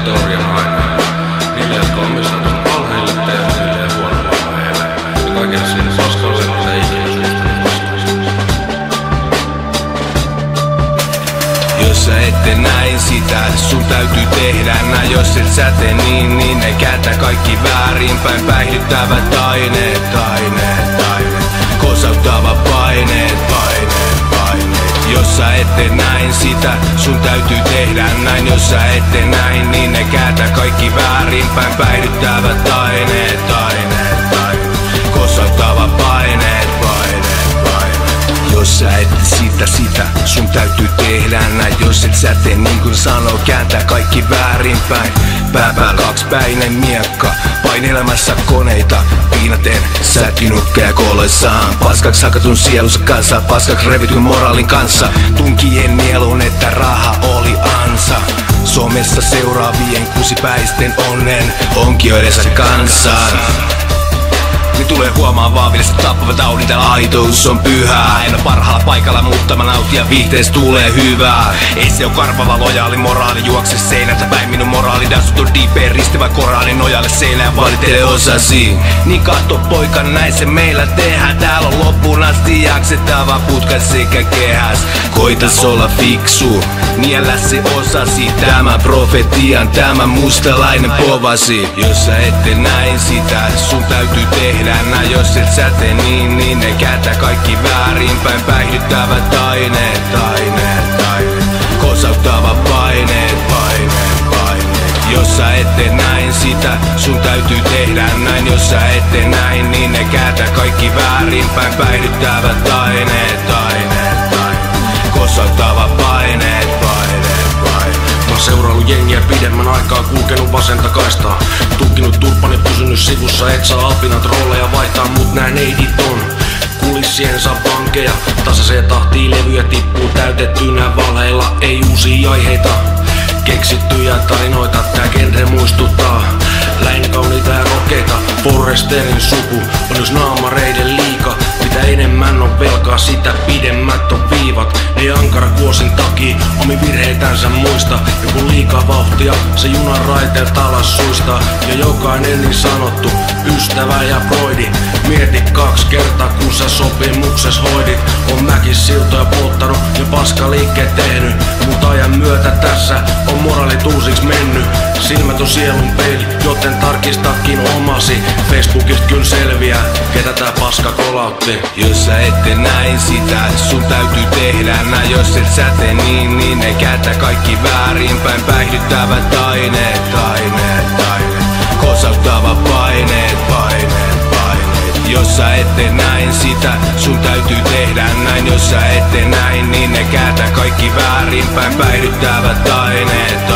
teorian aina. Niille, jotka omistautunut valheille, tehdä ja huonolla heille. Ja kaikille sinne paskalle, mitä ikinä suostunut vastaista. Jos sä ette näin sitä, sun täytyy tehdä näin. Jos et sä tee niin ne kääntää kaikki väärinpäin. Päihdyttävät aineet, kosauttava paineet. Jos sä et tee näin sitä, sun täytyy tehdä näin. Jos sä et tee näin, niin ne kääntää kaikki väärinpäin. Päihdyttävät aineet, kosauttava paineet. Jos sä et sitä, sun täytyy tehdä näin. Jos et sä tee niin kuin sanoo, kääntää kaikki väärinpäin. Pääpää kaksipäinen miekka, painelemassa koneita. Piinaten sätkinukkeja koloissaan. Paskaks hakatun sielunsa kanssa, paskaks revityn moraalin kanssa. Tunkien nielun, että raha oli ansa. Somessa seuraavien kusipäisten onnen onkijoidensa kanssa. Niin tulee huomaan vaan vilistä tappava taudin, täällä aitous on pyhää. En oo parhaalla paikalla, mutta mä nautin ja viihteestä tulee hyvää. Ei se oo karvava lojaali moraali, juokse seinältä päin minun moraali. Dansut on diipeen ristivä koraali, nojalle seinään valitele osasi. Niin katso poika, näin se meillä tehdään. Täällä on loppuun asti jaksettava putkas sekä kehäs. Koitas olla fiksu, niellä se osasi. Tämä profetian, tämä mustalainen povasi. Jos sä ette näin sitä, sun täytyy tehdä näin. Jos et sä tee niin ne kääntää kaikki väärinpäin. Päihdyttävät aineet, kosauttava paineet. Jos sä et tee näin sitä, sun täytyy tehdä näin. Jos sä et tee näin, niin ne kääntää kaikki väärinpäin. Päihdyttävät aineet, kosauttava paineet. Mä oon seuraillut jengiä pidemmän aikaa, kulkenut vasenta kaistaa. Tukkinut turpani, pysynyt sivussa, et saa apinat rooleja vaihtaa. Mut nää neidit on kulissiensa vankeja. Tasaiseen tahtiin levyjä tippuu täytettynä valheilla. Ei uusia aiheita, keksittyjä tarinoita. Tää genre muistuttaa lähinnä kauniita ja rokeita. Forresterin suku on jos naamareiden liika. Mitä enemmän on velkaa, sitä pidemmät on viivat. Ei ankara kuosin takia omi virheitänsä muista. Ja kun liikaa vauhtia, se junan raiteelta alas suistaa. Ja jokainen niin sanottu ystävä ja broidi. Mieti 2 kertaa kun sä sopimukses hoidit. On mäkin siltoja polttanut ja paskaliikkeet tehnyt. Mut ajan myötä tässä on moraalit uusiksi mennyt. Silmät on sielun peili, joten tarkistakin omasi. Facebookista kyllä selviää, ketä tää paska kolautti. Jos sä et tee näin sitä, sun täytyy tehdä näin. Jos et sä tee niin ne kääntää kaikki väärinpäin. Päihdyttävät aineet, kosauttava paineet. Jos sä et tee näin sitä, sun täytyy tehdä näin. Jos sä et tee näin, niin ne kääntää kaikki väärinpäin. Päihdyttävät aineet.